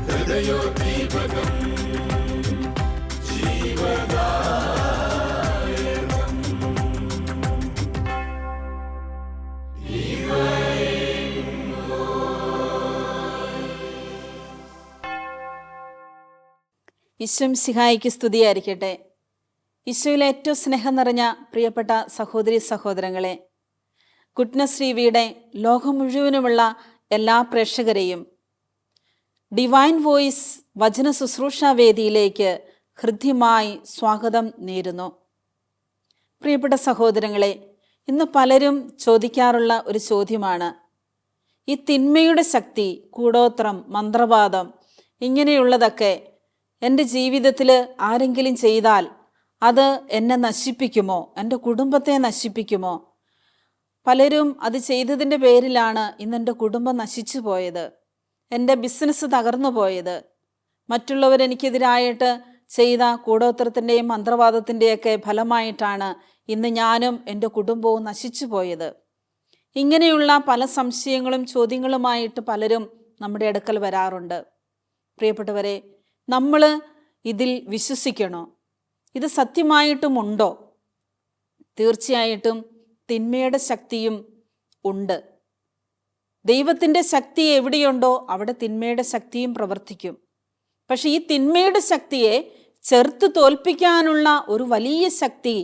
ഹൃദയോദ്ദീപകം ജീവദായകം. ഈശോമിശിഹായിക്ക് സ്തുതിയായിരിക്കട്ടെ. ഈശോയിലെ ഏറ്റവും സ്നേഹം നിറഞ്ഞ പ്രിയപ്പെട്ട സഹോദരി സഹോദരങ്ങളെ, ഗുഡ്നസ് ടിവിയുടെ ലോകം മുഴുവനുമുള്ള എല്ലാ പ്രേക്ഷകരെയും ഡിവൈൻ വോയിസ് വചന ശുശ്രൂഷാ വേദിയിലേക്ക് ഹൃദ്യമായി സ്വാഗതം നേരുന്നു. പ്രിയപ്പെട്ട സഹോദരങ്ങളെ, ഇന്ന് പലരും ചോദിക്കാറുള്ള ഒരു ചോദ്യമാണ്, ഈ തിന്മയുടെ ശക്തി, കൂടോത്രം, മന്ത്രവാദം ഇങ്ങനെയുള്ളതൊക്കെ എൻ്റെ ജീവിതത്തിൽ ആരെങ്കിലും ചെയ്താൽ അത് എന്നെ നശിപ്പിക്കുമോ, എൻ്റെ കുടുംബത്തെ നശിപ്പിക്കുമോ? പലരും അത് ചെയ്തതിൻ്റെ പേരിലാണ് ഇന്ന് എൻ്റെ കുടുംബം നശിച്ചു പോയത്, എൻ്റെ ബിസിനസ് തകർന്നു പോയത്, മറ്റുള്ളവരെനിക്കെതിരായിട്ട് ചെയ്ത കൂടോത്രത്തിൻ്റെയും മന്ത്രവാദത്തിൻ്റെയൊക്കെ ഫലമായിട്ടാണ് ഇന്ന് ഞാനും എൻ്റെ കുടുംബവും നശിച്ചു പോയത്. ഇങ്ങനെയുള്ള പല സംശയങ്ങളും ചോദ്യങ്ങളുമായിട്ട് പലരും നമ്മുടെ അടുക്കൽ വരാറുണ്ട്. പ്രിയപ്പെട്ടവരെ, നമ്മൾ ഇതിൽ വിശ്വസിക്കണോ? ഇത് സത്യമായിട്ടുമുണ്ടോ? തീർച്ചയായിട്ടും തിന്മയുടെ ശക്തിയും ഉണ്ട്. ദൈവത്തിൻ്റെ ശക്തി എവിടെയുണ്ടോ അവിടെ തിന്മയുടെ ശക്തിയും പ്രവർത്തിക്കും. പക്ഷെ ഈ തിന്മയുടെ ശക്തിയെ ചെറുത്ത് തോൽപ്പിക്കാനുള്ള ഒരു വലിയ ശക്തി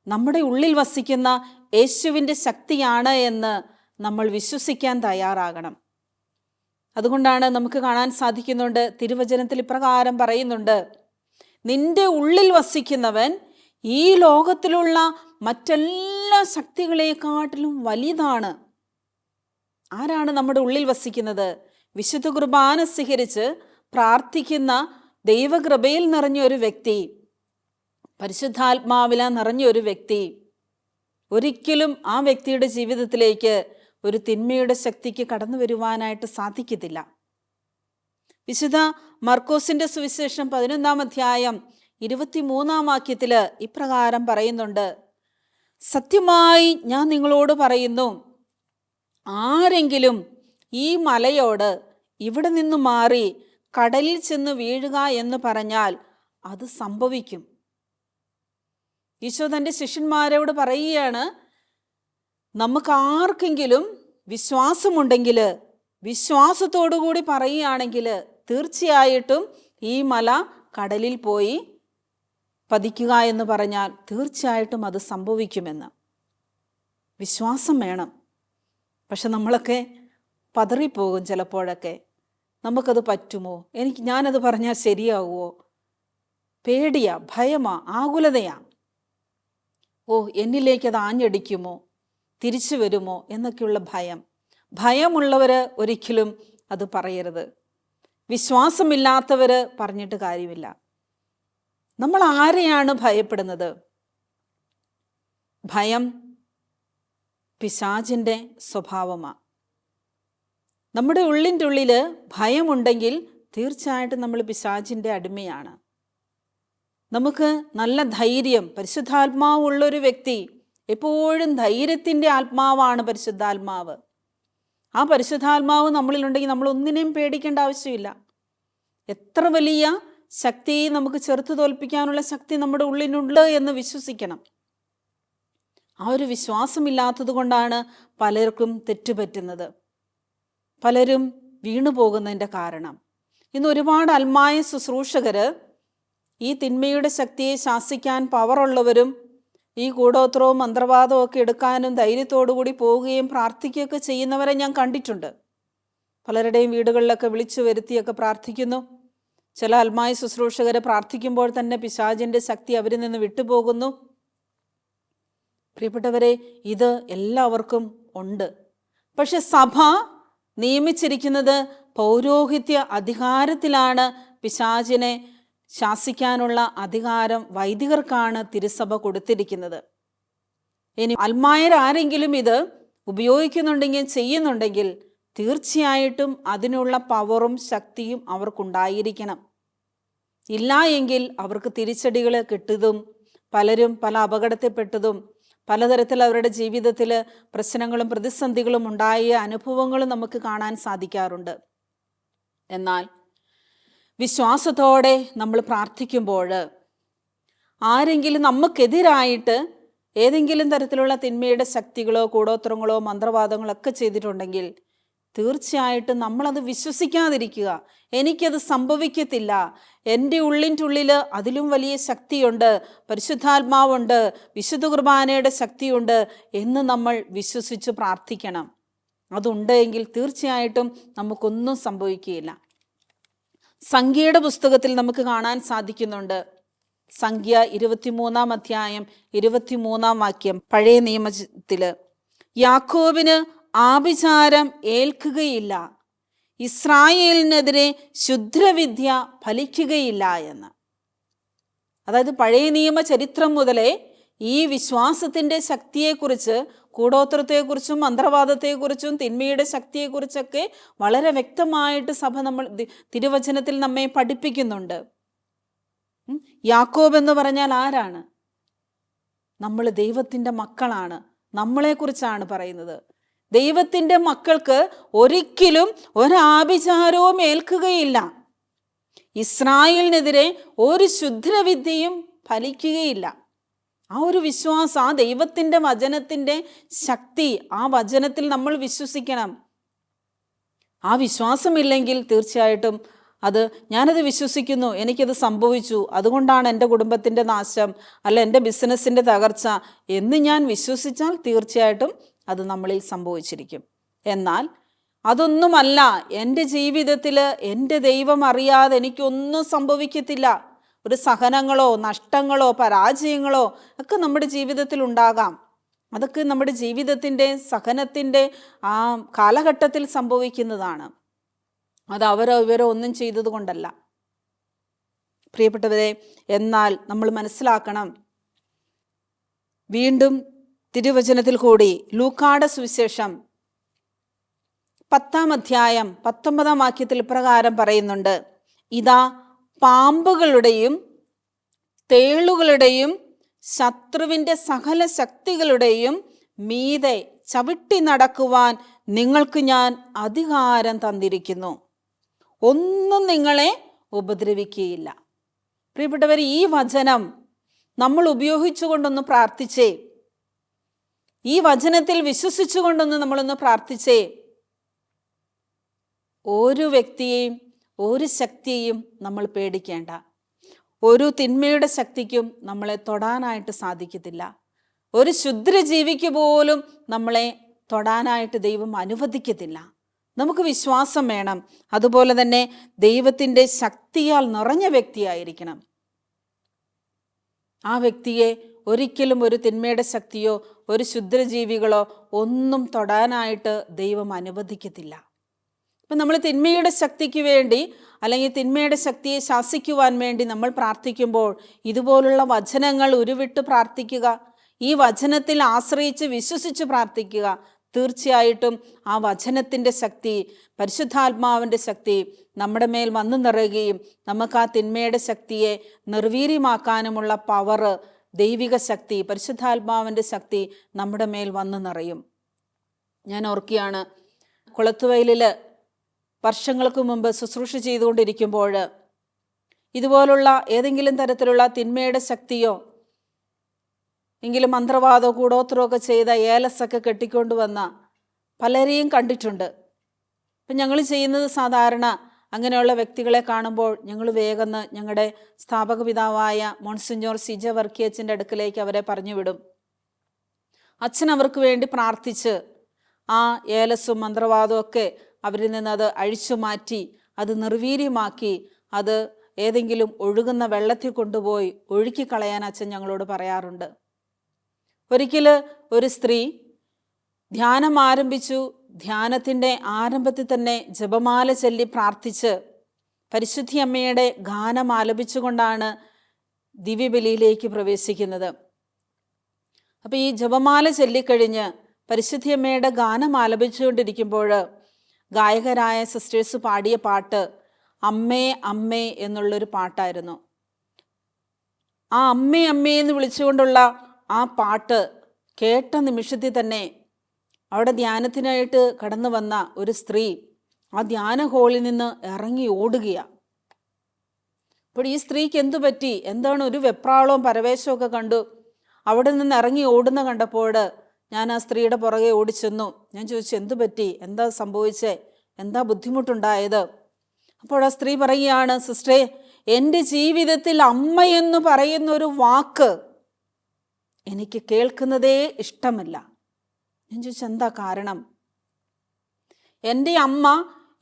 നമ്മുടെ ഉള്ളിൽ വസിക്കുന്ന യേശുവിൻ്റെ ശക്തിയാണ് എന്ന് നമ്മൾ വിശ്വസിക്കാൻ തയ്യാറാകണം. അതുകൊണ്ടാണ് നമുക്ക് കാണാൻ സാധിക്കുന്നുണ്ട്, തിരുവചനത്തിൽ ഇപ്രകാരം പറയുന്നുണ്ട്, നിന്റെ ഉള്ളിൽ വസിക്കുന്നവൻ ഈ ലോകത്തിലുള്ള മറ്റെല്ലാ ശക്തികളെക്കാട്ടിലും വലുതാണ്. ആരാണ് നമ്മുടെ ഉള്ളിൽ വസിക്കുന്നത്? വിശുദ്ധ കുർബാന സ്വീകരിച്ച് പ്രാർത്ഥിക്കുന്ന ദൈവകൃപയിൽ നിറഞ്ഞൊരു വ്യക്തി, പരിശുദ്ധാത്മാവിൽ നിറഞ്ഞൊരു വ്യക്തി, ഒരിക്കലും ആ വ്യക്തിയുടെ ജീവിതത്തിലേക്ക് ഒരു തിന്മയുടെ ശക്തിക്ക് കടന്നു വരുവാനായിട്ട് സാധിക്കത്തില്ല. വിശുദ്ധ മർക്കോസിന്റെ സുവിശേഷം 11-ാം അധ്യായം 23-ാം വാക്യത്തിൽ ഇപ്രകാരം പറയുന്നുണ്ട്, സത്യമായി ഞാൻ നിങ്ങളോട് പറയുന്നു, ആരെങ്കിലും ഈ മലയോട് ഇവിടെ നിന്ന് മാറി കടലിൽ ചെന്ന് വീഴുക എന്ന് പറഞ്ഞാൽ അത് സംഭവിക്കും. ഈശോ തൻ്റെ ശിഷ്യന്മാരോട് പറയുകയാണ്, നമുക്ക് ആർക്കെങ്കിലും വിശ്വാസമുണ്ടെങ്കിൽ, വിശ്വാസത്തോടുകൂടി പറയുകയാണെങ്കിൽ തീർച്ചയായിട്ടും ഈ മല കടലിൽ പോയി പതിക്കുക എന്ന് പറഞ്ഞാൽ തീർച്ചയായിട്ടും അത് സംഭവിക്കുമെന്ന്. വിശ്വാസം വേണം. പക്ഷെ നമ്മളൊക്കെ പതറിപ്പോകും ചിലപ്പോഴൊക്കെ. നമുക്കത് പറ്റുമോ? ഞാനത് പറഞ്ഞാൽ ശരിയാവുമോ? പേടിയാ, ഭയമാ, ആകുലതയാ. ഓ, എന്നിലേക്കത് ആഞ്ഞടിക്കുമോ, തിരിച്ചു വരുമോ എന്നൊക്കെയുള്ള ഭയം. ഭയമുള്ളവർ ഒരിക്കലും അത് പറയരുത്. വിശ്വാസമില്ലാത്തവർ പറഞ്ഞിട്ട് കാര്യമില്ല. നമ്മൾ ആരെയാണ് ഭയപ്പെടുന്നത്? ഭയം പിശാചിൻ്റെ സ്വഭാവമാണ്. നമ്മുടെ ഉള്ളിൻ്റെ ഉള്ളിൽ ഭയമുണ്ടെങ്കിൽ തീർച്ചയായിട്ടും നമ്മൾ പിശാചിൻ്റെ അടിമയാണ്. നമുക്ക് നല്ല ധൈര്യം, പരിശുദ്ധാത്മാവുള്ളൊരു വ്യക്തി എപ്പോഴും ധൈര്യത്തിൻ്റെ ആത്മാവാണ് പരിശുദ്ധാത്മാവ്. ആ പരിശുദ്ധാത്മാവ് നമ്മളിലുണ്ടെങ്കിൽ നമ്മൾ ഒന്നിനെയും പേടിക്കേണ്ട ആവശ്യമില്ല. എത്ര വലിയ ശക്തി, നമുക്ക് ചെറുത്ത് തോൽപ്പിക്കാനുള്ള ശക്തി നമ്മുടെ ഉള്ളിലുണ്ട് എന്ന് വിശ്വസിക്കണം. ആ ഒരു വിശ്വാസമില്ലാത്തത് കൊണ്ടാണ് പലർക്കും തെറ്റുപറ്റുന്നത്, പലരും വീണു പോകുന്നതിൻ്റെ കാരണം. ഇന്ന് ഒരുപാട് അൽമായ ശുശ്രൂഷകർ ഈ തിന്മയുടെ ശക്തിയെ ശാസിക്കാൻ പവറുള്ളവരും ഈ കൂടോത്രവും മന്ത്രവാദവും ഒക്കെ എടുക്കാനും ധൈര്യത്തോടു കൂടി പോവുകയും പ്രാർത്ഥിക്കുകയൊക്കെ ചെയ്യുന്നവരെ ഞാൻ കണ്ടിട്ടുണ്ട്. പലരുടെയും വീടുകളിലൊക്കെ വിളിച്ചു വരുത്തിയൊക്കെ പ്രാർത്ഥിക്കുന്നു. ചില അൽമായ ശുശ്രൂഷകർ പ്രാർത്ഥിക്കുമ്പോൾ തന്നെ പിശാചിൻ്റെ ശക്തി അവരിൽ നിന്ന് വിട്ടുപോകുന്നു. പ്രിയപ്പെട്ടവരെ, ഇത് എല്ലാവർക്കും ഉണ്ട്. പക്ഷെ സഭ നിയമിച്ചിരിക്കുന്നത് പൗരോഹിത്യ അധികാരത്തിലാണ്. പിശാചിനെ ശാസിക്കാനുള്ള അധികാരം വൈദികർക്കാണ് തിരുസഭ കൊടുത്തിരിക്കുന്നത്. ഇനി അൽമായരാരെങ്കിലും ഇത് ഉപയോഗിക്കുന്നുണ്ടെങ്കിൽ, ചെയ്യുന്നുണ്ടെങ്കിൽ തീർച്ചയായിട്ടും അതിനുള്ള പവറും ശക്തിയും അവർക്കുണ്ടായിരിക്കണം. ഇല്ല എങ്കിൽ അവർക്ക് തിരിച്ചടികൾ കിട്ടതും, പലരും പല അപകടത്തിൽപ്പെട്ടതും, പലതരത്തിൽ അവരുടെ ജീവിതത്തിൽ പ്രശ്നങ്ങളും പ്രതിസന്ധികളും ഉണ്ടായ അനുഭവങ്ങളും നമുക്ക് കാണാൻ സാധിക്കാറുണ്ട്. എന്നാൽ വിശ്വാസത്തോടെ നമ്മൾ പ്രാർത്ഥിക്കുമ്പോൾ ആരെങ്കിലും നമുക്കെതിരായിട്ട് ഏതെങ്കിലും തരത്തിലുള്ള തിന്മയുടെ ശക്തികളോ കൂടോത്രങ്ങളോ മന്ത്രവാദങ്ങളോ ഒക്കെ ചെയ്തിട്ടുണ്ടെങ്കിൽ തീർച്ചയായിട്ടും നമ്മളത് വിശ്വസിക്കാതിരിക്കുക. എനിക്കത് സംഭവിക്കത്തില്ല, എൻ്റെ ഉള്ളിൻ്റെ ഉള്ളിൽ അതിലും വലിയ ശക്തിയുണ്ട്, പരിശുദ്ധാത്മാവുണ്ട്, വിശുദ്ധ കുർബാനയുടെ ശക്തിയുണ്ട് എന്ന് നമ്മൾ വിശ്വസിച്ച് പ്രാർത്ഥിക്കണം. അതുണ്ടെങ്കിൽ തീർച്ചയായിട്ടും നമുക്കൊന്നും സംഭവിക്കുകയില്ല. സംഖ്യയുടെ പുസ്തകത്തിൽ നമുക്ക് കാണാൻ സാധിക്കുന്നുണ്ട്. സംഖ്യ 23-ാം അധ്യായം 23-ാം വാക്യം, പഴയ നിയമത്തിൽ, യാക്കോബിന് ആഭിചാരം ഏൽക്കുകയില്ല, ഇസ്രായേലിനെതിരെ ശുദ്രവിദ്യ ഫലിക്കുകയില്ല എന്ന്. അതായത് പഴയ നിയമ ചരിത്രം മുതലേ ഈ വിശ്വാസത്തിൻ്റെ ശക്തിയെക്കുറിച്ച്, കൂടോത്രത്തെക്കുറിച്ചും മന്ത്രവാദത്തെക്കുറിച്ചും തിന്മയുടെ ശക്തിയെക്കുറിച്ചൊക്കെ വളരെ വ്യക്തമായിട്ട് സഭ തിരുവചനത്തിൽ നമ്മെ പഠിപ്പിക്കുന്നുണ്ട്. യാക്കോബ് എന്ന് പറഞ്ഞാൽ ആരാണ്? നമ്മൾ ദൈവത്തിൻ്റെ മക്കളാണ്. നമ്മളെക്കുറിച്ചാണ് പറയുന്നത്. ദൈവത്തിൻ്റെ മക്കൾക്ക് ഒരിക്കലും ഒരാഭിചാരവും ഏൽക്കുകയില്ല, ഇസ്രായേലിനെതിരെ ഒരു ശുദ്രവിദ്യയും ഫലിക്കുകയില്ല. ആ ഒരു വിശ്വാസം, ആ ദൈവത്തിൻ്റെ വചനത്തിൻ്റെ ശക്തി, ആ വചനത്തിൽ നമ്മൾ വിശ്വസിക്കണം. ആ വിശ്വാസമില്ലെങ്കിൽ തീർച്ചയായിട്ടും ഞാനത് വിശ്വസിക്കുന്നു, എനിക്കത് സംഭവിച്ചു, അതുകൊണ്ടാണ് എൻ്റെ കുടുംബത്തിൻ്റെ നാശം, അല്ല എൻ്റെ ബിസിനസ്സിൻ്റെ തകർച്ച എന്ന് ഞാൻ വിശ്വസിച്ചാൽ തീർച്ചയായിട്ടും അത് നമ്മളിൽ സംഭവിച്ചിരിക്കും. എന്നാൽ അതൊന്നുമല്ല, എൻ്റെ ജീവിതത്തിൽ എൻ്റെ ദൈവം അറിയാതെ എനിക്കൊന്നും സംഭവിക്കത്തില്ല. ഒരു സഹനങ്ങളോ നഷ്ടങ്ങളോ പരാജയങ്ങളോ ഒക്കെ നമ്മുടെ ജീവിതത്തിൽ ഉണ്ടാകാം. അതൊക്കെ നമ്മുടെ ജീവിതത്തിൻ്റെ സഹനത്തിൻ്റെ ആ കാലഘട്ടത്തിൽ സംഭവിക്കുന്നതാണ്. അത് അവരോ ഇവരോ ഒന്നും ചെയ്തത് കൊണ്ടല്ല പ്രിയപ്പെട്ടവരെ. എന്നാൽ നമ്മൾ മനസ്സിലാക്കണം, വീണ്ടും തിരുവചനത്തിൽ കൂടി ലൂക്കായുടെ സുവിശേഷം 10-ാം അധ്യായം 19-ാം വാക്യത്തിൽ പ്രകാരം പറയുന്നുണ്ട്, ഇതാ പാമ്പുകളുടെയും തേളുകളുടെയും ശത്രുവിൻ്റെ സകല ശക്തികളുടെയും മീതെ ചവിട്ടി നടക്കുവാൻ നിങ്ങൾക്ക് ഞാൻ അധികാരം തന്നിരിക്കുന്നു, ഒന്നും നിങ്ങളെ ഉപദ്രവിക്കുകയില്ല. പ്രിയപ്പെട്ടവർ, ഈ വചനം നമ്മൾ ഉപയോഗിച്ചുകൊണ്ടൊന്ന് പ്രാർത്ഥിച്ചേ, ഈ വചനത്തിൽ വിശ്വസിച്ചുകൊണ്ടൊന്ന് നമ്മളൊന്ന് പ്രാർത്ഥിച്ചേ. ഒരു വ്യക്തിയെയും ഒരു ശക്തിയെയും നമ്മൾ പേടിക്കേണ്ട. ഒരു തിന്മയുടെ ശക്തിക്കും നമ്മളെ തൊടാനായിട്ട് സാധിക്കത്തില്ല. ഒരു ക്ഷുദ്രജീവിക്ക് പോലും നമ്മളെ തൊടാനായിട്ട് ദൈവം അനുവദിക്കത്തില്ല. നമുക്ക് വിശ്വാസം വേണം. അതുപോലെ തന്നെ ദൈവത്തിൻ്റെ ശക്തിയാൽ നിറഞ്ഞ വ്യക്തിയായിരിക്കണം. ആ വ്യക്തിയെ ഒരിക്കലും ഒരു തിന്മയുടെ ശക്തിയോ ഒരു ക്ഷുദ്രജീവികളോ ഒന്നും തൊടാനായിട്ട് ദൈവം അനുവദിക്കത്തില്ല. അപ്പം നമ്മൾ തിന്മയുടെ ശക്തിക്ക് വേണ്ടി അല്ലെങ്കിൽ തിന്മയുടെ ശക്തിയെ ശാസിക്കുവാൻ വേണ്ടി നമ്മൾ പ്രാർത്ഥിക്കുമ്പോൾ ഇതുപോലുള്ള വചനങ്ങൾ ഉരുവിട്ട് പ്രാർത്ഥിക്കുക. ഈ വചനത്തിൽ ആശ്രയിച്ച് വിശ്വസിച്ച് പ്രാർത്ഥിക്കുക. തീർച്ചയായിട്ടും ആ വചനത്തിൻ്റെ ശക്തി, പരിശുദ്ധാത്മാവിൻ്റെ ശക്തി നമ്മുടെ മേൽ വന്നു നിറയുകയും നമുക്ക് ആ തിന്മയുടെ ശക്തിയെ നിർവീര്യമാക്കാനുമുള്ള പവർ, ദൈവിക ശക്തി, പരിശുദ്ധാത്മാവിൻ്റെ ശക്തി നമ്മുടെ മേൽ വന്നു നിറയും. ഞാൻ ഓർക്കുകയാണ്, കുളത്തുവയലിൽ വർഷങ്ങൾക്ക് മുമ്പ് ശുശ്രൂഷ ചെയ്തുകൊണ്ടിരിക്കുമ്പോൾ ഇതുപോലുള്ള ഏതെങ്കിലും തരത്തിലുള്ള തിന്മയുടെ ശക്തിയോ എങ്കിലും മന്ത്രവാദമോ കൂടോത്രമോ ഒക്കെ ചെയ്ത ഏലസൊക്കെ കെട്ടിക്കൊണ്ടുവന്ന പലരെയും കണ്ടിട്ടുണ്ട്. അപ്പം ഞങ്ങൾ ചെയ്യുന്നത് സാധാരണ അങ്ങനെയുള്ള വ്യക്തികളെ കാണുമ്പോൾ ഞങ്ങൾ വേഗം ഞങ്ങളുടെ സ്ഥാപക പിതാവായ മോൺസിഞ്ഞോർ സിജ വർക്കിയച്ചൻ്റെ അടുക്കലേക്ക് അവരെ പറഞ്ഞു വിടും. അച്ഛൻ അവർക്ക് വേണ്ടി പ്രാർത്ഥിച്ച് ആ ഏലസും മന്ത്രവാദവും ഒക്കെ അവരിൽ നിന്ന് അത് അഴിച്ചു മാറ്റി അത് നിർവീര്യമാക്കി അത് ഏതെങ്കിലും ഒഴുകുന്ന വെള്ളത്തിൽ കൊണ്ടുപോയി ഒഴുക്കിക്കളയാൻ അച്ഛൻ ഞങ്ങളോട് പറയാറുണ്ട്. ഒരിക്കൽ ഒരു സ്ത്രീ ധ്യാനം ആരംഭിച്ചു. ധ്യാനത്തിൻ്റെ ആരംഭത്തിൽ തന്നെ ജപമാല ചൊല്ലി പ്രാർത്ഥിച്ച് പരിശുദ്ധി അമ്മയുടെ ഗാനം ആലപിച്ചുകൊണ്ടാണ് ദിവ്യബലിയിലേക്ക് പ്രവേശിക്കുന്നത്. അപ്പോൾ ഈ ജപമാല ചൊല്ലിക്കഴിഞ്ഞ് പരിശുദ്ധി അമ്മയുടെ ഗാനം ആലപിച്ചുകൊണ്ടിരിക്കുമ്പോൾ ഗായകരായ സിസ്റ്റേഴ്സ് പാടിയ പാട്ട് അമ്മേ അമ്മേ എന്നുള്ളൊരു പാട്ടായിരുന്നു. ആ അമ്മേ അമ്മേ എന്ന് വിളിച്ചുകൊണ്ടുള്ള ആ പാട്ട് കേട്ട നിമിഷത്തിൽ തന്നെ അവിടെ ധ്യാനത്തിനായിട്ട് കടന്നു വന്ന ഒരു സ്ത്രീ ആ ധ്യാന ഹോളിൽ നിന്ന് ഇറങ്ങി ഓടുകയാണ്. അപ്പോൾ ഈ സ്ത്രീക്ക് എന്തു പറ്റി? എന്താണ് ഒരു വെപ്രാളവും പരവേശവും ഒക്കെ കണ്ടു. അവിടെ നിന്ന് ഇറങ്ങി ഓടുന്ന കണ്ടപ്പോൾ ഞാൻ ആ സ്ത്രീയുടെ പുറകെ ഓടിച്ചെന്നു. ഞാൻ ചോദിച്ചു, എന്തു പറ്റി? എന്താ സംഭവിച്ചേ? എന്താ ബുദ്ധിമുട്ടുണ്ടായത്? അപ്പോൾ ആ സ്ത്രീ പറയുകയാണ്, സിസ്റ്ററെ, എൻ്റെ ജീവിതത്തിൽ അമ്മയെന്ന് പറയുന്ന ഒരു വാക്ക് എനിക്ക് കേൾക്കുന്നതേ ഇഷ്ടമല്ല. ഞാൻ ചോദിച്ചു, എന്താ കാരണം? എൻ്റെ അമ്മ,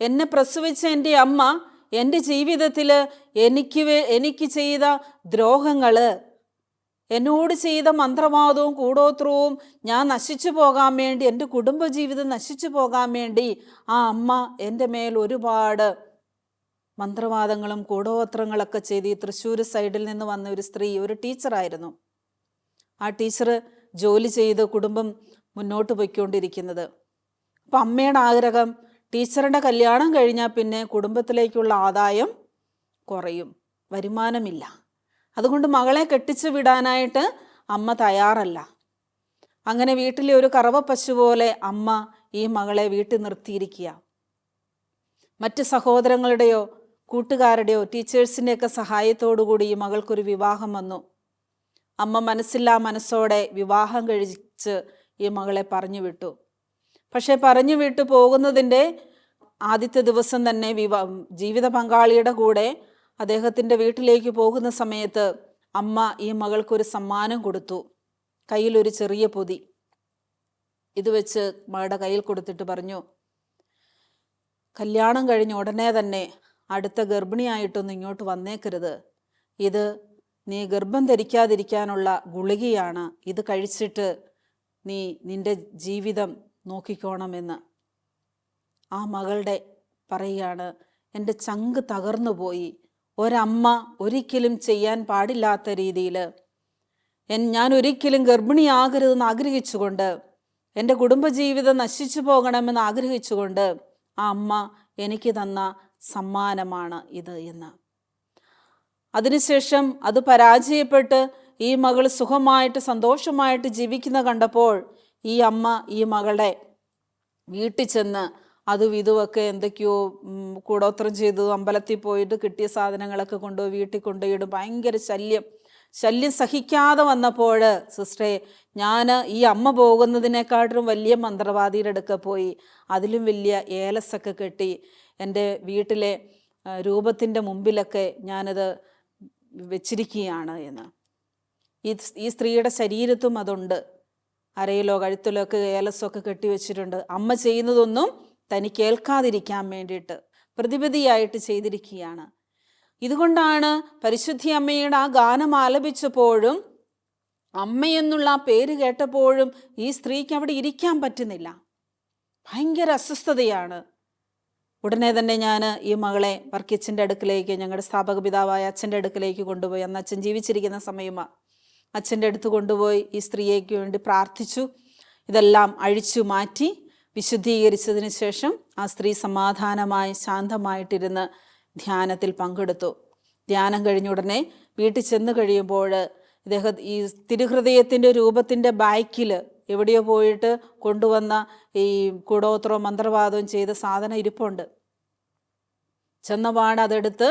എന്നെ പ്രസവിച്ച എൻ്റെ അമ്മ എൻ്റെ ജീവിതത്തിൽ എനിക്ക് ചെയ്ത ദ്രോഹങ്ങൾ, എന്നോട് ചെയ്ത മന്ത്രവാദവും കൂടോത്രവും ഞാൻ നശിച്ചു പോകാൻ വേണ്ടി, എൻ്റെ കുടുംബജീവിതം നശിച്ചു പോകാൻ വേണ്ടി ആ അമ്മ എൻ്റെ മേൽ ഒരുപാട് മന്ത്രവാദങ്ങളും കൂടോത്രങ്ങളൊക്കെ ചെയ്ത്. ഈ തൃശ്ശൂർ സൈഡിൽ നിന്ന് വന്ന ഒരു സ്ത്രീ, ഒരു ടീച്ചറായിരുന്നു. ആ ടീച്ചർ ജോലി ചെയ്ത് കുടുംബം മുന്നോട്ട് പോയിക്കൊണ്ടിരിക്കുന്നത്. അപ്പം അമ്മയുടെ ആഗ്രഹം, ടീച്ചറുടെ കല്യാണം കഴിഞ്ഞാൽ പിന്നെ കുടുംബത്തിലേക്കുള്ള ആദായം കുറയും, വരുമാനമില്ല. അതുകൊണ്ട് മകളെ കെട്ടിച്ചു വിടാനായിട്ട് അമ്മ തയ്യാറല്ല. അങ്ങനെ വീട്ടിലെ ഒരു കറവ പശു പോലെ അമ്മ ഈ മകളെ വീട്ടിൽ നിർത്തിയിരിക്കുക. മറ്റ് സഹോദരങ്ങളുടെയോ കൂട്ടുകാരുടെയോ ടീച്ചേഴ്സിൻ്റെയൊക്കെ സഹായത്തോടു കൂടി ഈ മകൾക്കൊരു വിവാഹം വന്നു. അമ്മ മനസ്സില്ലാ മനസ്സോടെ വിവാഹം കഴിച്ച് ഈ മകളെ പറഞ്ഞു വിട്ടു. പക്ഷേ പറഞ്ഞു വിട്ടു പോകുന്നതിൻ്റെ ആദ്യത്തെ ദിവസം തന്നെ ജീവിത പങ്കാളിയുടെ കൂടെ അദ്ദേഹത്തിൻ്റെ വീട്ടിലേക്ക് പോകുന്ന സമയത്ത് അമ്മ ഈ മകൾക്കൊരു സമ്മാനം കൊടുത്തു. കയ്യിലൊരു ചെറിയ പൊതി. ഇത് വെച്ച് മകളുടെ കയ്യിൽ കൊടുത്തിട്ട് പറഞ്ഞു, കല്യാണം കഴിഞ്ഞ ഉടനെ തന്നെ അടുത്ത ഗർഭിണിയായിട്ടൊന്നും ഇങ്ങോട്ട് വന്നേക്കരുത്. ഇത് നീ ഗർഭം ധരിക്കാതിരിക്കാനുള്ള ഗുളികയാണ്. ഇത് കഴിച്ചിട്ട് നീ നിൻ്റെ ജീവിതം നോക്കിക്കോണമെന്ന്. ആ മകളുടെ പറയുകയാണ്, എൻ്റെ ചങ്ക് തകർന്നു പോയി. ഒരമ്മ ഒരിക്കലും ചെയ്യാൻ പാടില്ലാത്ത രീതിയിൽ ഞാൻ ഒരിക്കലും ഗർഭിണിയാകരുതെന്ന് ആഗ്രഹിച്ചുകൊണ്ട്, എൻ്റെ കുടുംബജീവിതം നശിച്ചു പോകണമെന്ന് ആഗ്രഹിച്ചുകൊണ്ട് ആ അമ്മ എനിക്ക് തന്ന സമ്മാനമാണ് ഇത് എന്ന്. അതിനുശേഷം അത് പരാജയപ്പെട്ട് ഈ മകൾ സുഖമായിട്ട് സന്തോഷമായിട്ട് ജീവിക്കുന്ന കണ്ടപ്പോൾ ഈ അമ്മ ഈ മകളുടെ വീട്ടിൽ ചെന്ന് അതും ഇതുമൊക്കെ എന്തൊക്കെയോ കൂടോത്രം ചെയ്തു, അമ്പലത്തിൽ പോയിട്ട് കിട്ടിയ സാധനങ്ങളൊക്കെ കൊണ്ടുപോയി വീട്ടിൽ കൊണ്ടുപോയിടും. ഭയങ്കര ശല്യം സഹിക്കാതെ വന്നപ്പോൾ, സിസ്റ്ററെ, ഞാൻ ഈ അമ്മ പോകുന്നതിനേക്കാട്ടും വലിയ മന്ത്രവാദിയുടെ അടുക്ക പോയി അതിലും വലിയ ഏലസൊക്കെ കെട്ടി എൻ്റെ വീട്ടിലെ രൂപത്തിൻ്റെ മുമ്പിലൊക്കെ ഞാനത് വെച്ചിരിക്കുകയാണ് എന്ന്. ഈ സ്ത്രീയുടെ ശരീരത്തും അതുണ്ട്. അരയിലോ കഴുത്തിലോ ഒക്കെ ഏലസൊക്കെ കെട്ടിവെച്ചിട്ടുണ്ട്. അമ്മ ചെയ്യുന്നതൊന്നും തനിക്ക് കേൾക്കാതിരിക്കാൻ വേണ്ടിയിട്ട് പ്രതിവിധിയായിട്ട് ചെയ്തിരിക്കുകയാണ്. ഇതുകൊണ്ടാണ് പരിശുദ്ധി അമ്മയുടെ ആ ഗാനം ആലപിച്ചപ്പോഴും, അമ്മയെന്നുള്ള ആ പേര് കേട്ടപ്പോഴും ഈ സ്ത്രീക്ക് അവിടെ ഇരിക്കാൻ പറ്റുന്നില്ല. ഭയങ്കര അസ്വസ്ഥതയാണ്. ഉടനെ തന്നെ ഞാൻ ഈ മകളെ വർക്കിച്ചൻ്റെ അടുക്കിലേക്ക്, ഞങ്ങളുടെ സ്ഥാപക പിതാവായ അച്ഛൻ്റെ അടുക്കിലേക്ക് കൊണ്ടുപോയി. അന്ന് അച്ഛൻ ജീവിച്ചിരിക്കുന്ന സമയമാണ്. അച്ഛൻ്റെ അടുത്ത് കൊണ്ടുപോയി ഈ സ്ത്രീയ്ക്ക് വേണ്ടി പ്രാർത്ഥിച്ചു. ഇതെല്ലാം അഴിച്ചു മാറ്റി വിശുദ്ധീകരിച്ചതിന് ശേഷം ആ സ്ത്രീ സമാധാനമായി ശാന്തമായിട്ടിരുന്ന് ധ്യാനത്തിൽ പങ്കെടുത്തു. ധ്യാനം കഴിഞ്ഞ ഉടനെ വീട്ടിൽ ചെന്ന് കഴിയുമ്പോൾ ഈ തിരുഹൃദയത്തിൻ്റെ രൂപത്തിൻ്റെ ബാക്കിൽ എവിടെയോ പോയിട്ട് കൊണ്ടുവന്ന ഈ കൂടോത്രവും മന്ത്രവാദവും ചെയ്ത സാധനം ഇരിപ്പുണ്ട്. ചെന്നപാട് അതെടുത്ത്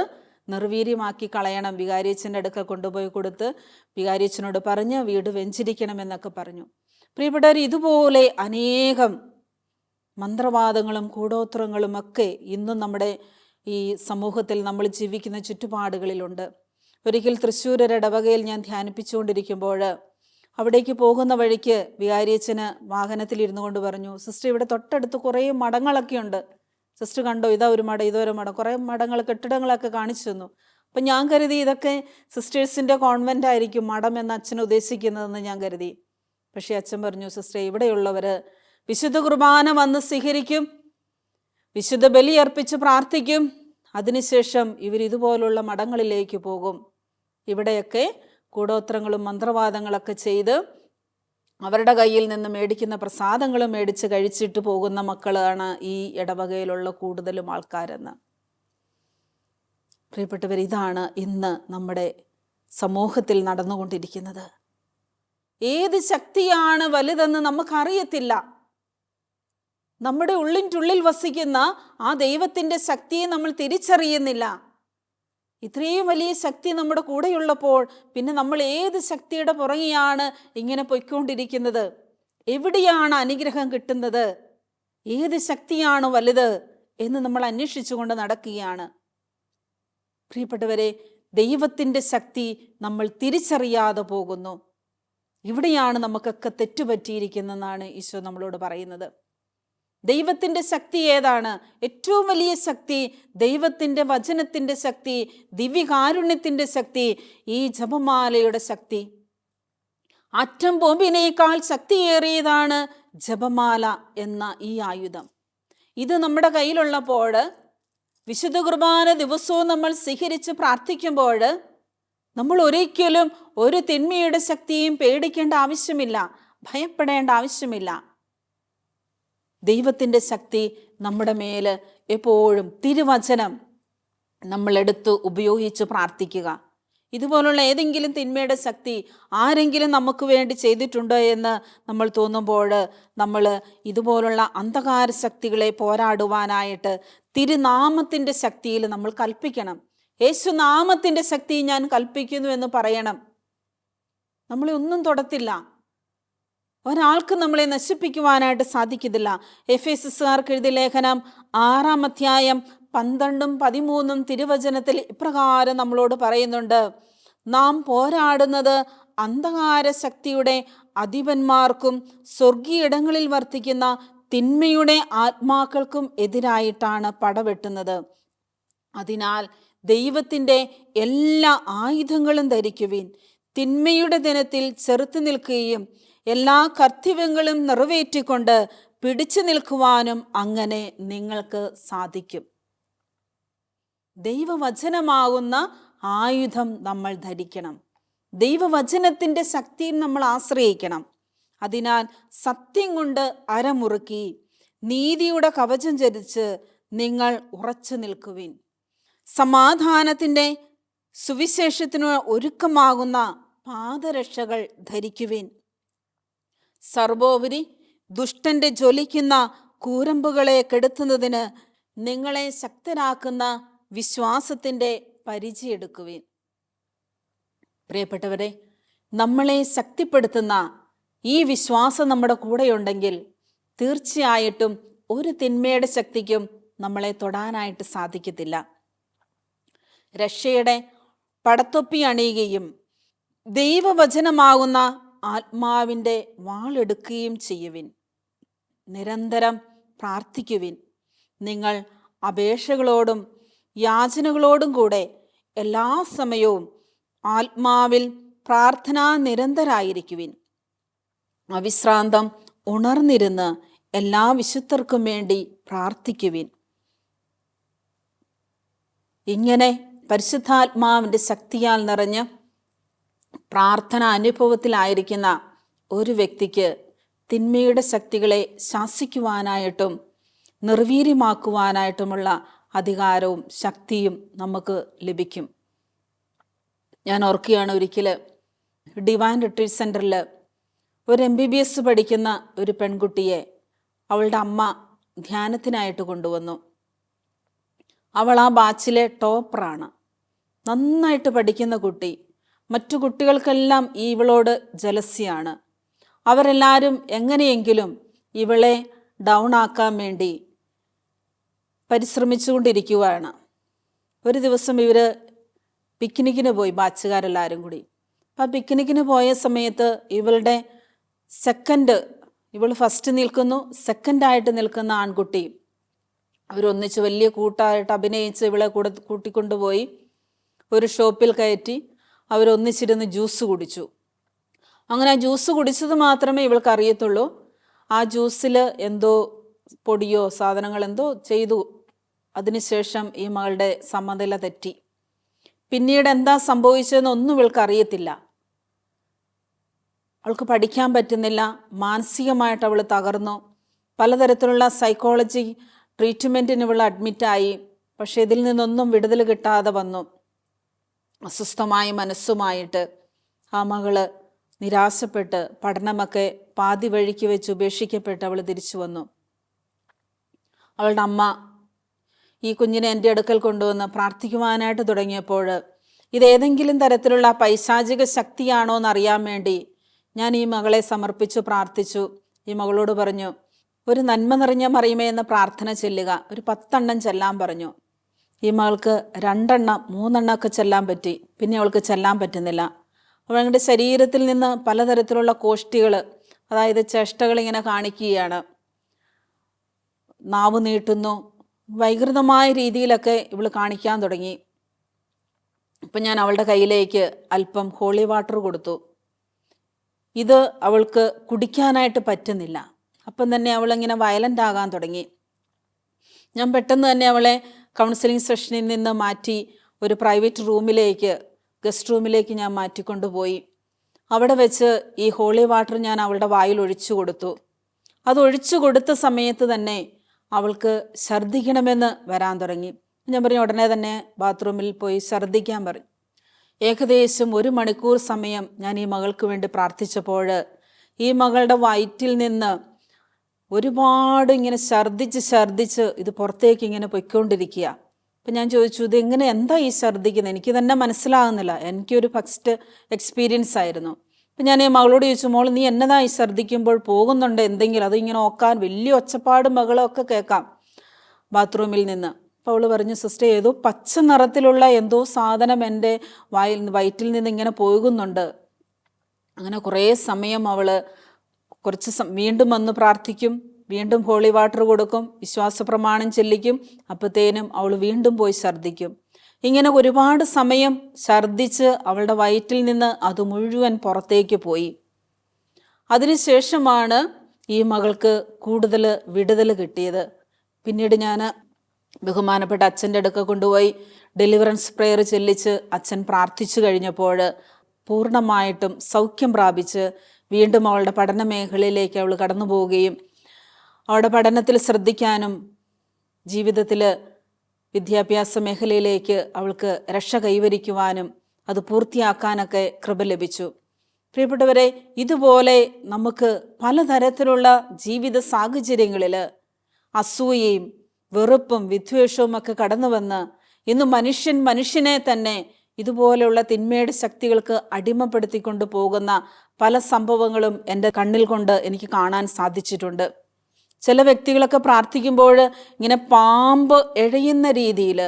നിർവീര്യമാക്കി കളയണം. വികാരിയച്ഛൻ്റെ അടുക്ക കൊണ്ടുപോയി കൊടുത്ത് വികാരിയച്ഛനോട് പറഞ്ഞ് വീട് വെഞ്ചരിക്കണമെന്നൊക്കെ പറഞ്ഞു. പ്രിയപ്പെട്ടവർ, ഇതുപോലെ അനേകം മന്ത്രവാദങ്ങളും കൂടോത്രങ്ങളും ഒക്കെ ഇന്നും നമ്മുടെ ഈ സമൂഹത്തിൽ നമ്മൾ ജീവിക്കുന്ന ചുറ്റുപാടുകളിലുണ്ട്. ഒരിക്കൽ തൃശ്ശൂർ ഇടവകയിൽ ഞാൻ ധ്യാനിപ്പിച്ചുകൊണ്ടിരിക്കുമ്പോൾ അവിടേക്ക് പോകുന്ന വഴിക്ക് വികാരിയച്ഛന് വാഹനത്തിലിരുന്നു കൊണ്ട് പറഞ്ഞു, സിസ്റ്റർ, ഇവിടെ തൊട്ടടുത്ത് കുറേ മഠങ്ങളൊക്കെ ഉണ്ട്. സിസ്റ്റർ കണ്ടോ, ഇതാ ഒരു മഠം, ഇതൊരു മഠം, കുറേ മഠങ്ങൾ, കെട്ടിടങ്ങളൊക്കെ കാണിച്ചു തന്നു. അപ്പം ഞാൻ കരുതി ഇതൊക്കെ സിസ്റ്റേഴ്സിൻ്റെ കോൺവെൻ്റ് ആയിരിക്കും മഠം എന്ന് അച്ഛൻ ഉദ്ദേശിക്കുന്നതെന്ന് ഞാൻ കരുതി. പക്ഷേ അച്ഛൻ പറഞ്ഞു, സിസ്റ്റർ, ഇവിടെയുള്ളവർ വിശുദ്ധ കുർബാന വന്ന് സ്വീകരിക്കും, വിശുദ്ധ ബലി അർപ്പിച്ച് പ്രാർത്ഥിക്കും, അതിനുശേഷം ഇവരിതുപോലുള്ള മഠങ്ങളിലേക്ക് പോകും. ഇവിടെയൊക്കെ കൂടോത്രങ്ങളും മന്ത്രവാദങ്ങളൊക്കെ ചെയ്ത് അവരുടെ കയ്യിൽ നിന്ന് മേടിക്കുന്ന പ്രസാദങ്ങളും മേടിച്ച് കഴിച്ചിട്ട് പോകുന്ന മക്കളാണ് ഈ ഇടവകയിലുള്ള കൂടുതലും ആൾക്കാരെന്ന്. പ്രിയപ്പെട്ടവർ, ഇതാണ് ഇന്ന് നമ്മുടെ സമൂഹത്തിൽ നടന്നുകൊണ്ടിരിക്കുന്നത്. ഏത് ശക്തിയാണ് വലുതെന്ന് നമുക്കറിയത്തില്ല. നമ്മുടെ ഉള്ളിൻ്റെ വസിക്കുന്ന ആ ദൈവത്തിൻ്റെ ശക്തിയെ നമ്മൾ തിരിച്ചറിയുന്നില്ല. ഇത്രയും വലിയ ശക്തി നമ്മുടെ കൂടെയുള്ളപ്പോൾ പിന്നെ നമ്മൾ ഏത് ശക്തിയുടെ പുറകെയാണ് ഇങ്ങനെ പൊയ്ക്കൊണ്ടിരിക്കുന്നത്? എവിടെയാണ് അനുഗ്രഹം കിട്ടുന്നത്? ഏത് ശക്തിയാണ് വലുത് എന്ന് നമ്മൾ അന്വേഷിച്ചുകൊണ്ട് നടക്കുകയാണ്. പ്രിയപ്പെട്ടവരെ, ദൈവത്തിൻ്റെ ശക്തി നമ്മൾ തിരിച്ചറിയാതെ പോകുന്നു. ഇവിടെയാണ് നമുക്കൊക്കെ തെറ്റുപറ്റിയിരിക്കുന്നതെന്നാണ് ഈശോ നമ്മളോട് പറയുന്നത്. ദൈവത്തിൻ്റെ ശക്തി ഏതാണ്? ഏറ്റവും വലിയ ശക്തി ദൈവത്തിൻ്റെ വചനത്തിൻ്റെ ശക്തി, ദിവ്യകാരുണ്യത്തിൻ്റെ ശക്തി, ഈ ജപമാലയുടെ ശക്തി. ആറ്റം ബോംബിനേക്കാൾ ശക്തിയേറിയതാണ് ജപമാല എന്ന ഈ ആയുധം. ഇത് നമ്മുടെ കയ്യിലുള്ളപ്പോൾ, വിശുദ്ധ കുർബാന ദിവസവും നമ്മൾ സ്വീകരിച്ച് പ്രാർത്ഥിക്കുമ്പോൾ, നമ്മൾ ഒരിക്കലും ഒരു തിന്മയുടെ ശക്തിയും പേടിക്കേണ്ട ആവശ്യമില്ല, ഭയപ്പെടേണ്ട ആവശ്യമില്ല. ദൈവത്തിൻ്റെ ശക്തി നമ്മുടെ മേൽ എപ്പോഴും തിരുവചനം നമ്മളെടുത്ത് ഉപയോഗിച്ച് പ്രാർത്ഥിക്കുക. ഇതുപോലുള്ള ഏതെങ്കിലും തിന്മയുടെ ശക്തി ആരെങ്കിലും നമുക്ക് വേണ്ടി ചെയ്തിട്ടുണ്ടോ എന്ന് നമ്മൾ തോന്നുമ്പോൾ, നമ്മൾ ഇതുപോലുള്ള അന്ധകാര ശക്തികളെ പോരാടുവാനായിട്ട് തിരുനാമത്തിൻ്റെ ശക്തിയിൽ നമ്മൾ കൽപ്പിക്കണം. യേശുനാമത്തിൻ്റെ ശക്തി ഞാൻ കൽപ്പിക്കുന്നു എന്ന് പറയണം. നമ്മളെ ഒന്നും തൊടത്തില്ല, ഒരാൾക്ക് നമ്മളെ നശിപ്പിക്കുവാനായിട്ട് സാധിക്കത്തില്ല. എഫേസ്യർക്കാർക്ക് എഴുതിയ ലേഖനം 6-ാം അധ്യായം 12-13 തിരുവചനത്തിൽ ഇപ്രകാരം നമ്മളോട് പറയുന്നുണ്ട്: നാം പോരാടുന്നത് അന്ധകാര ശക്തിയുടെ അധിപന്മാർക്കും സ്വർഗീയിടങ്ങളിൽ വർത്തിക്കുന്ന തിന്മയുടെ ആത്മാക്കൾക്കും എതിരായിട്ടാണ് പടവെട്ടുന്നത്. അതിനാൽ ദൈവത്തിൻ്റെ എല്ലാ ആയുധങ്ങളും ധരിക്കുവിൻ. തിന്മയുടെ ദിനത്തിൽ ചെറുത്തു നിൽക്കുകയും എല്ലാ കർത്തവ്യങ്ങളും നിറവേറ്റിക്കൊണ്ട് പിടിച്ചു നിൽക്കുവാനും അങ്ങനെ നിങ്ങൾക്ക് സാധിക്കും. ദൈവവചനമാകുന്ന ആയുധം നമ്മൾ ധരിക്കണം. ദൈവവചനത്തിൻ്റെ ശക്തിയിൽ നമ്മൾ ആശ്രയിക്കണം. അതിനാൽ സത്യം കൊണ്ട് അരമുറുക്കി നീതിയുടെ കവചം ധരിച്ച് നിങ്ങൾ ഉറച്ചു നിൽക്കുവിൻ. സമാധാനത്തിൻ്റെ സുവിശേഷത്തിന് ഒരുക്കമാകുന്ന പാദരക്ഷകൾ ധരിക്കുവിൻ. സർവോപരി ദുഷ്ടന്റെ ജ്വലിക്കുന്ന കൂരമ്പുകളെ കെടുത്തുന്നതിന് നിങ്ങളെ ശക്തരാക്കുന്ന വിശ്വാസത്തിൻ്റെ പരിചയെടുക്കുവിൻ. പ്രിയപ്പെട്ടവരെ, നമ്മളെ ശക്തിപ്പെടുത്തുന്ന ഈ വിശ്വാസം നമ്മുടെ കൂടെയുണ്ടെങ്കിൽ തീർച്ചയായിട്ടും ഒരു തിന്മയുടെ ശക്തിക്കും നമ്മളെ തൊടാനായിട്ട് സാധിക്കത്തില്ല. രക്ഷയുടെ പടത്തൊപ്പി അണിയുകയും ദൈവവചനമാകുന്ന ആത്മാവിൻ്റെ വാളെടുക്കുകയും ചെയ്യുവിൻ. നിരന്തരം പ്രാർത്ഥിക്കുവിൻ. നിങ്ങൾ അപേക്ഷകളോടും യാചനകളോടും കൂടെ എല്ലാ സമയവും ആത്മാവിൽ പ്രാർത്ഥനാ നിരന്തരായിരിക്കുവിൻ. അവിശ്രാന്തം ഉണർന്നിരുന്ന് എല്ലാ വിശുദ്ധർക്കും വേണ്ടി പ്രാർത്ഥിക്കുവിൻ. ഇങ്ങനെ പരിശുദ്ധാത്മാവിൻ്റെ ശക്തിയാൽ നിറഞ്ഞ് പ്രാർത്ഥന അനുഭവത്തിലായിരിക്കുന്ന ഒരു വ്യക്തിക്ക് തിന്മയുടെ ശക്തികളെ ശാസിക്കുവാനായിട്ടും നിർവീര്യമാക്കുവാനായിട്ടുമുള്ള അധികാരവും ശക്തിയും നമുക്ക് ലഭിക്കും. ഞാൻ ഓർക്കുകയാണ്, ഒരിക്കൽ ഡിവൈൻ റിട്രീറ്റ് സെൻറ്ററിൽ ഒരു MBBS പഠിക്കുന്ന ഒരു പെൺകുട്ടിയെ അവളുടെ അമ്മ ധ്യാനത്തിനായിട്ട് കൊണ്ടുവന്നു. അവൾ ആ ബാച്ചിലെ ടോപ്പറാണ്, നന്നായിട്ട് പഠിക്കുന്ന കുട്ടി. മറ്റു കുട്ടികൾക്കെല്ലാം ഇവളോട് ജലസിയാണ്. അവരെല്ലാവരും എങ്ങനെയെങ്കിലും ഇവളെ ഡൗൺ ആക്കാൻ വേണ്ടി പരിശ്രമിച്ചുകൊണ്ടിരിക്കുകയാണ്. ഒരു ദിവസം ഇവർ പിക്നിക്കിന് പോയി, ബാച്ചുകാരെല്ലാവരും കൂടി. അപ്പം പിക്നിക്കിന് പോയ സമയത്ത് ഇവളുടെ ഇവൾ ഫസ്റ്റ് നിൽക്കുന്നു, സെക്കൻഡായിട്ട് നിൽക്കുന്ന ആൺകുട്ടി അവരൊന്നിച്ച് വലിയ കൂട്ടായിട്ട് അഭിനയിച്ച് ഇവളെ കൂട്ടിക്കൊണ്ടുപോയി ഒരു ഷോപ്പിൽ കയറ്റി അവരൊന്നിച്ചിരുന്ന് ജ്യൂസ് കുടിച്ചു. അങ്ങനെ ആ ജ്യൂസ് കുടിച്ചത് മാത്രമേ ഇവൾക്ക് അറിയത്തുള്ളൂ. ആ ജ്യൂസിൽ എന്തോ പൊടിയോ സാധനങ്ങൾ എന്തോ ചെയ്തു. അതിനുശേഷം ഈ മകളുടെ സമനില തെറ്റി. പിന്നീട് എന്താ സംഭവിച്ചതെന്നൊന്നും ഇവൾക്ക് അറിയത്തില്ല. അവൾക്ക് പഠിക്കാൻ പറ്റുന്നില്ല, മാനസികമായിട്ട് അവൾ തകർന്നു. പലതരത്തിലുള്ള സൈക്കോളജി ട്രീറ്റ്മെൻറ്റിന് ഇവൾ അഡ്മിറ്റായി. പക്ഷേ ഇതിൽ നിന്നൊന്നും വിടുതൽ കിട്ടാതെ വന്നു. അസ്വസ്ഥമായ മനസ്സുമായിട്ട് ആ മകള് നിരാശപ്പെട്ട് പഠനമൊക്കെ പാതി വഴിക്ക് വെച്ച് ഉപേക്ഷിക്കപ്പെട്ട് അവൾ തിരിച്ചു വന്നു. അവളുടെ അമ്മ ഈ കുഞ്ഞിനെ എൻ്റെ അടുക്കൽ കൊണ്ടുവന്ന് പ്രാർത്ഥിക്കുവാനായിട്ട് തുടങ്ങിയപ്പോൾ ഇതേതെങ്കിലും തരത്തിലുള്ള പൈശാചിക ശക്തിയാണോ എന്നറിയാൻ വേണ്ടി ഞാൻ ഈ മകളെ സമർപ്പിച്ചു പ്രാർത്ഥിച്ചു. ഈ മകളോട് പറഞ്ഞു, ഒരു നന്മ നിറഞ്ഞ മറിയമേ എന്ന പ്രാർത്ഥന ചെല്ലുക. ഒരു 10 എണ്ണം ചെല്ലാൻ പറഞ്ഞു. ഈ മകൾക്ക് 2 എണ്ണം 3 എണ്ണമൊക്കെ ചെല്ലാൻ പറ്റി. പിന്നെ അവൾക്ക് ചെല്ലാൻ പറ്റുന്നില്ല. അവളുടെ ശരീരത്തിൽ നിന്ന് പലതരത്തിലുള്ള കോഷ്ടികൾ, അതായത് ചേഷ്ടകൾ ഇങ്ങനെ കാണിക്കുകയാണ്. നാവ് നീട്ടുന്നു, വൈകൃതമായ രീതിയിലൊക്കെ ഇവൾ കാണിക്കാൻ തുടങ്ങി. അപ്പം ഞാൻ അവളുടെ കയ്യിലേക്ക് അല്പം ഹോളി വാട്ടർ കൊടുത്തു. ഇത് അവൾക്ക് കുടിക്കാനായിട്ട് പറ്റുന്നില്ല. അപ്പം തന്നെ അവളിങ്ങനെ വയലൻ്റ് ആകാൻ തുടങ്ങി. ഞാൻ പെട്ടെന്ന് തന്നെ അവളെ കൗൺസിലിംഗ് സെഷനിൽ നിന്ന് മാറ്റി ഒരു പ്രൈവറ്റ് റൂമിലേക്ക്, ഗസ്റ്റ് റൂമിലേക്ക് ഞാൻ മാറ്റിക്കൊണ്ടുപോയി. അവിടെ വെച്ച് ഈ ഹോളി വാട്ടർ ഞാൻ അവളുടെ വായിൽ ഒഴിച്ചു കൊടുത്തു. അത് ഒഴിച്ചു കൊടുത്ത സമയത്ത് തന്നെ അവൾക്ക് ഛർദ്ദിക്കണമെന്ന് വരാൻ തുടങ്ങി. ഞാൻ പറഞ്ഞു, ഉടനെ തന്നെ ബാത്റൂമിൽ പോയി ഛർദ്ദിക്കാൻ പറഞ്ഞു. ഏകദേശം 1 മണിക്കൂർ സമയം ഞാൻ ഈ മകൾക്ക് വേണ്ടി പ്രാർത്ഥിച്ചപ്പോൾ ഈ മകളുടെ വയറ്റിൽ നിന്ന് ഒരുപാട് ഇങ്ങനെ ഛർദ്ദിച്ച് ഇത് പുറത്തേക്ക് ഇങ്ങനെ പൊയ്ക്കൊണ്ടിരിക്കുക. അപ്പം ഞാൻ ചോദിച്ചു, ഇതെങ്ങനെ, എന്താ ഈ ഛർദ്ദിക്കുന്നത്? എനിക്ക് തന്നെ മനസ്സിലാകുന്നില്ല. എനിക്കൊരു ഫസ്റ്റ് എക്സ്പീരിയൻസ് ആയിരുന്നു. അപ്പം ഞാൻ ഈ മകളോട് ചോദിച്ചു, മോൾ നീ എന്നതാ ഈ ഛർദ്ദിക്കുമ്പോൾ പോകുന്നുണ്ട് എന്തെങ്കിലും? അതിങ്ങനെ ഓക്കാൻ വലിയ ഒച്ചപ്പാടും മകളൊക്കെ കേൾക്കാം ബാത്റൂമിൽ നിന്ന്. അപ്പോൾ അവൾ പറഞ്ഞു, സിസ്റ്റർ ഏതോ പച്ച നിറത്തിലുള്ള എന്തോ സാധനം എൻ്റെ വയറ്റിൽ നിന്ന് ഇങ്ങനെ പോകുന്നുണ്ട്. അങ്ങനെ കുറേ സമയം അവൾ വീണ്ടും വന്ന് പ്രാർത്ഥിക്കും, വീണ്ടും ഹോളി വാട്ടർ കൊടുക്കും, വിശ്വാസ പ്രമാണം ചെല്ലിക്കും. അപ്പോഴത്തേനും അവൾ വീണ്ടും പോയി ഛർദ്ദിക്കും. ഇങ്ങനെ ഒരുപാട് സമയം ഛർദ്ദിച്ച് അവളുടെ വയറ്റിൽ നിന്ന് അത് മുഴുവൻ പുറത്തേക്ക് പോയി. അതിനുശേഷമാണ് ഈ മകൾക്ക് കൂടുതൽ വിടുതൽ കിട്ടിയത്. പിന്നീട് ഞാൻ ബഹുമാനപ്പെട്ട അച്ഛൻ്റെ അടുക്ക കൊണ്ടുപോയി ഡെലിവറൻസ് പ്രെയർ ചെല്ലിച്ച് അച്ഛൻ പ്രാർത്ഥിച്ചു കഴിഞ്ഞപ്പോൾ പൂർണ്ണമായിട്ടും സൗഖ്യം പ്രാപിച്ച് വീണ്ടും അവളുടെ പഠന മേഖലയിലേക്ക് അവൾ കടന്നു പോവുകയും അവളുടെ പഠനത്തിൽ ശ്രദ്ധിക്കാനും ജീവിതത്തിൽ വിദ്യാഭ്യാസ മേഖലയിലേക്ക് അവൾക്ക് രക്ഷ കൈവരിക്കുവാനും അത് പൂർത്തിയാക്കാനൊക്കെ കൃപ ലഭിച്ചു. പ്രിയപ്പെട്ടവരെ, ഇതുപോലെ നമുക്ക് പലതരത്തിലുള്ള ജീവിത സാഹചര്യങ്ങളിൽ അസൂയയും വെറുപ്പും വിദ്വേഷവും ഒക്കെ കടന്നു വന്ന് ഇന്ന് മനുഷ്യനെ തന്നെ ഇതുപോലെയുള്ള തിന്മയുടെ ശക്തികൾക്ക് അടിമപ്പെടുത്തിക്കൊണ്ട് പോകുന്ന പല സംഭവങ്ങളും എൻ്റെ കണ്ണിൽ കൊണ്ട് എനിക്ക് കാണാൻ സാധിച്ചിട്ടുണ്ട്. ചില വ്യക്തികളൊക്കെ പ്രാർത്ഥിക്കുമ്പോൾ ഇങ്ങനെ പാമ്പ് എഴയുന്ന രീതിയിൽ,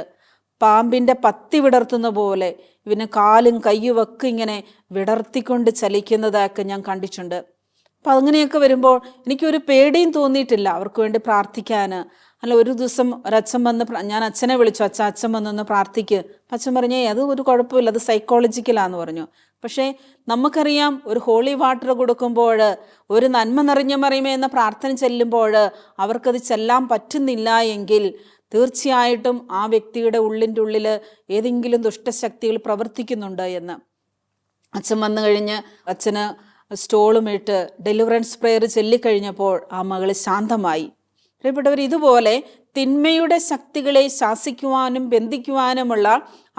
പാമ്പിൻ്റെ പത്തി വിടർത്തുന്ന പോലെ ഇവന് കാലും കയ്യുമൊക്കെ ഇങ്ങനെ വിടർത്തിക്കൊണ്ട് ചലിക്കുന്നതൊക്കെ ഞാൻ കണ്ടിട്ടുണ്ട്. അപ്പം അങ്ങനെയൊക്കെ വരുമ്പോൾ എനിക്കൊരു പേടിയും തോന്നിയിട്ടില്ല അവർക്ക് വേണ്ടി പ്രാർത്ഥിക്കാൻ. അല്ല, ഒരു ദിവസം ഒരച്ഛൻ വന്ന്, ഞാൻ അച്ഛനെ വിളിച്ചു, അച്ഛൻ വന്നൊന്ന് പ്രാർത്ഥിക്ക്. അച്ഛൻ പറഞ്ഞേ അത് ഒരു കുഴപ്പമില്ല, അത് സൈക്കോളജിക്കലാന്ന് പറഞ്ഞു. പക്ഷേ നമുക്കറിയാം, ഒരു ഹോളി വാട്ടർ കൊടുക്കുമ്പോൾ, ഒരു നന്മ നിറഞ്ഞ മറിയമേ എന്ന പ്രാർത്ഥന ചെല്ലുമ്പോൾ അവർക്കത് ചെല്ലാൻ പറ്റുന്നില്ല എങ്കിൽ തീർച്ചയായിട്ടും ആ വ്യക്തിയുടെ ഉള്ളിൻ്റെ ഉള്ളിൽ ഏതെങ്കിലും ദുഷ്ടശക്തികൾ പ്രവർത്തിക്കുന്നുണ്ട് എന്ന്. അച്ഛൻ വന്നു കഴിഞ്ഞ് അച്ഛന് സ്റ്റോളുമിട്ട് ഡെലിവറൻസ് പ്രെയർ ചൊല്ലിക്കഴിഞ്ഞപ്പോൾ ആ മകൾ ശാന്തമായി. പ്രിയപ്പെട്ടവർ, ഇതുപോലെ തിന്മയുടെ ശക്തികളെ ശാസിക്കുവാനും ബന്ധിക്കുവാനുമുള്ള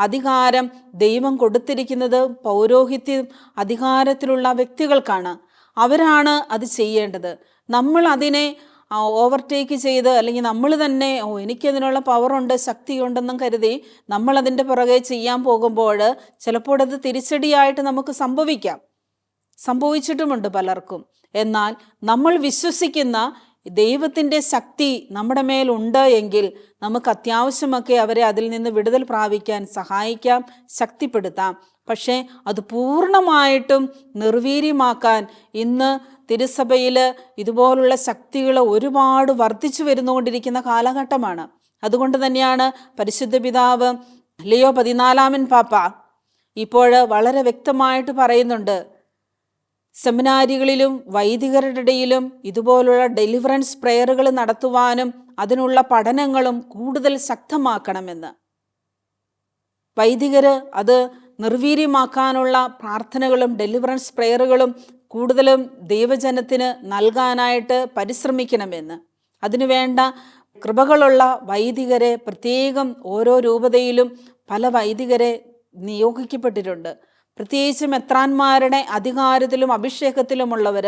അധികാരം ദൈവം കൊടുത്തിരിക്കുന്നത് പൗരോഹിത്യ അധികാരത്തിലുള്ള വ്യക്തികൾക്കാണ്. അവരാണ് അത് ചെയ്യേണ്ടത്. നമ്മൾ അതിനെ ഓവർടേക്ക് ചെയ്ത്, അല്ലെങ്കിൽ നമ്മൾ തന്നെ എനിക്കതിനുള്ള പവറുണ്ട്, ശക്തിയുണ്ടെന്നും കരുതി നമ്മൾ അതിൻ്റെ പുറകെ ചെയ്യാൻ പോകുമ്പോൾ ചിലപ്പോൾ അത് തിരിച്ചടിയായിട്ട് നമുക്ക് സംഭവിച്ചിട്ടുമുണ്ട് പലർക്കും. എന്നാൽ നമ്മൾ വിശ്വസിക്കുന്ന ദൈവത്തിൻ്റെ ശക്തി നമ്മുടെ മേലുണ്ട് എങ്കിൽ നമുക്ക് അത്യാവശ്യമൊക്കെ അവരെ അതിൽ നിന്ന് വിടുതൽ പ്രാപിക്കാൻ സഹായിക്കാം, ശക്തിപ്പെടുത്താം. പക്ഷേ അത് പൂർണ്ണമായിട്ടും നിർവീര്യമാക്കാൻ ഇന്ന് തിരുസഭയിൽ ഇതുപോലുള്ള ശക്തികൾ ഒരുപാട് വർദ്ധിച്ചു വരുന്നുകൊണ്ടിരിക്കുന്ന കാലഘട്ടമാണ്. അതുകൊണ്ട് തന്നെയാണ് പരിശുദ്ധ പിതാവ് ലിയോ 14 പാപ്പ ഇപ്പോൾ വളരെ വ്യക്തമായിട്ട് പറയുന്നുണ്ട്, സെമിനാരികളിലും വൈദികരുടെ ഇടയിലും ഇതുപോലുള്ള ഡെലിവറൻസ് പ്രെയറുകൾ നടത്തുവാനും അതിനുള്ള പഠനങ്ങളും കൂടുതൽ ശക്തമാക്കണമെന്ന്. വൈദികർ അത് നിർവീര്യമാക്കാനുള്ള പ്രാർത്ഥനകളും ഡെലിവറൻസ് പ്രെയറുകളും കൂടുതലും ദൈവജനത്തിന് നൽകാനായിട്ട് പരിശ്രമിക്കണമെന്ന്. അതിനുവേണ്ട കൃപകളുള്ള വൈദികരെ പ്രത്യേകം ഓരോ രൂപതയിലും പല വൈദികരെ നിയോഗിക്കപ്പെട്ടിട്ടുണ്ട്. പ്രത്യേകിച്ച് മെത്രാന്മാരുടെ അധികാരത്തിലും അഭിഷേകത്തിലുമുള്ളവർ,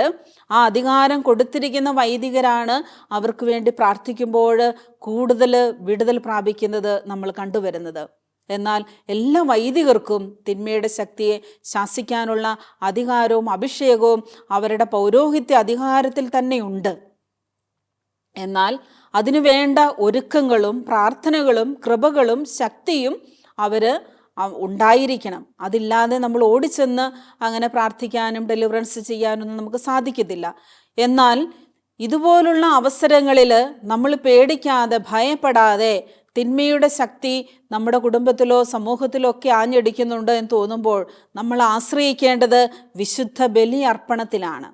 ആ അധികാരം കൊടുത്തിരിക്കുന്ന വൈദികരാണ് അവർക്ക് വേണ്ടി പ്രാർത്ഥിക്കുമ്പോൾ കൂടുതൽ വിടുതൽ പ്രാപിക്കുന്നത് നമ്മൾ കണ്ടുവരുന്നത്. എന്നാൽ എല്ലാ വൈദികർക്കും തിന്മയുടെ ശക്തിയെ ശാസിക്കാനുള്ള അധികാരവും അഭിഷേകവും അവരുടെ പൗരോഹിത്യ അധികാരത്തിൽ തന്നെയുണ്ട്. എന്നാൽ അതിനു വേണ്ട ഒരുക്കങ്ങളും പ്രാർത്ഥനകളും കൃപകളും ശക്തിയും അവർ ഉണ്ടായിരിക്കണം. അതില്ലാതെ നമ്മൾ ഓടിച്ചെന്ന് അങ്ങനെ പ്രാർത്ഥിക്കാനും ഡെലിവറൻസ് ചെയ്യാനൊന്നും നമുക്ക് സാധിക്കത്തില്ല. എന്നാൽ ഇതുപോലുള്ള അവസരങ്ങളിൽ നമ്മൾ പേടിക്കാതെ ഭയപ്പെടാതെ തിന്മയുടെ ശക്തി നമ്മുടെ കുടുംബത്തിലോ സമൂഹത്തിലോ ഒക്കെ ആഞ്ഞടിക്കുന്നുണ്ട് എന്ന് തോന്നുമ്പോൾ നമ്മൾ ആശ്രയിക്കേണ്ടത് വിശുദ്ധ ബലി അർപ്പണത്തിലാണ്.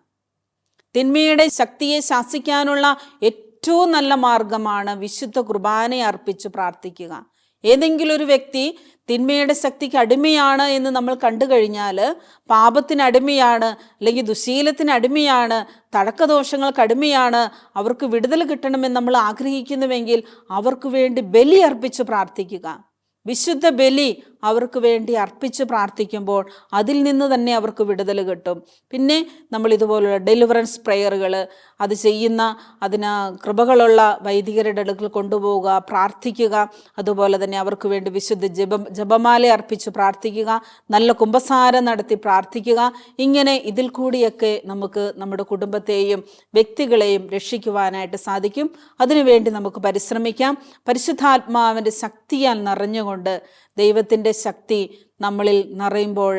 തിന്മയുടെ ശക്തിയെ ശാസിക്കാനുള്ള ഏറ്റവും നല്ല മാർഗമാണ് വിശുദ്ധ കുർബാനയെ അർപ്പിച്ച് പ്രാർത്ഥിക്കുക. ഏതെങ്കിലും ഒരു വ്യക്തി തിന്മയുടെ ശക്തിക്ക് അടിമയാണ് എന്ന് നമ്മൾ കണ്ടു കഴിഞ്ഞാൽ, പാപത്തിന് അടിമയാണ്, അല്ലെങ്കിൽ ദുശീലത്തിന് അടിമയാണ്, തടക്കദോഷങ്ങൾക്ക് അടിമയാണ്, അവർക്ക് വിടുതൽ കിട്ടണമെന്ന് നമ്മൾ ആഗ്രഹിക്കുന്നുവെങ്കിൽ അവർക്ക് വേണ്ടി ബലി അർപ്പിച്ച് പ്രാർത്ഥിക്കുക. വിശുദ്ധ ബലി അവർക്ക് വേണ്ടി അർപ്പിച്ച് പ്രാർത്ഥിക്കുമ്പോൾ അതിൽ നിന്ന് തന്നെ അവർക്ക് വിടുതൽ കിട്ടും. പിന്നെ നമ്മൾ ഇതുപോലുള്ള ഡെലിവറൻസ് പ്രെയറുകൾ അത് ചെയ്യുന്ന, അതിന് കൃപകളുള്ള വൈദികരുടെ അടുക്കൽ കൊണ്ടുപോവുക, പ്രാർത്ഥിക്കുക. അതുപോലെ തന്നെ അവർക്ക് വേണ്ടി വിശുദ്ധ ജപമാല അർപ്പിച്ച് പ്രാർത്ഥിക്കുക, നല്ല കുമ്പസാരം നടത്തി പ്രാർത്ഥിക്കുക. ഇങ്ങനെ ഇതിൽ കൂടിയൊക്കെ നമുക്ക് നമ്മുടെ കുടുംബത്തെയും വ്യക്തികളെയും രക്ഷിക്കുവാനായിട്ട് സാധിക്കും. അതിനുവേണ്ടി നമുക്ക് പരിശ്രമിക്കാം. പരിശുദ്ധാത്മാവിൻ്റെ ശക്തിയാൽ നിറഞ്ഞുകൊണ്ട് ദൈവത്തിൻ്റെ ശക്തി നമ്മളിൽ നിറയുമ്പോൾ,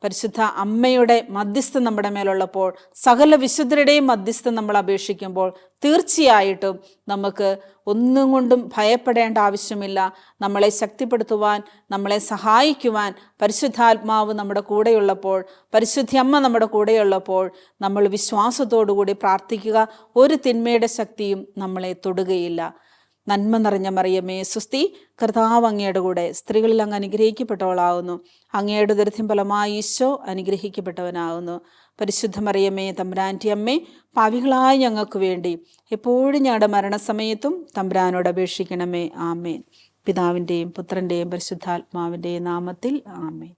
പരിശുദ്ധ അമ്മയുടെ മധ്യസ്ഥം നമ്മുടെ മേലുള്ളപ്പോൾ, സകല വിശുദ്ധരുടെയും മധ്യസ്ഥം നമ്മൾ അപേക്ഷിക്കുമ്പോൾ തീർച്ചയായിട്ടും നമുക്ക് ഒന്നും കൊണ്ടും ഭയപ്പെടേണ്ട ആവശ്യമില്ല. നമ്മളെ ശക്തിപ്പെടുത്തുവാൻ, നമ്മളെ സഹായിക്കുവാൻ പരിശുദ്ധാത്മാവ് നമ്മുടെ കൂടെയുള്ളപ്പോൾ, പരിശുദ്ധ അമ്മ നമ്മുടെ കൂടെയുള്ളപ്പോൾ നമ്മൾ വിശ്വാസത്തോടു കൂടി പ്രാർത്ഥിക്കുക. ഒരു തിന്മയുടെ ശക്തിയും നമ്മളെ തൊടുകയില്ല. നന്മ നിറഞ്ഞ മറിയമേ സ്വസ്തി, കർത്താവ് അങ്ങയുടെ കൂടെ സ്ത്രീകളിൽ അങ്ങ് അനുഗ്രഹിക്കപ്പെട്ടവളാകുന്നു. അങ്ങയുടെ ഉദരത്തിൻ ഫലമായി ഈശോ അനുഗ്രഹിക്കപ്പെട്ടവനാകുന്നു. പരിശുദ്ധ മറിയമേ തമ്പുരാൻ്റെ അമ്മേ, പാപികളായ ഞങ്ങൾക്ക് വേണ്ടി എപ്പോഴും ഞങ്ങളുടെ മരണസമയത്തും തമ്പുരാനോട് അപേക്ഷിക്കണമേ. ആമേൻ. പിതാവിൻ്റെയും പുത്രൻ്റെയും പരിശുദ്ധാത്മാവിൻ്റെയും നാമത്തിൽ ആമേൻ.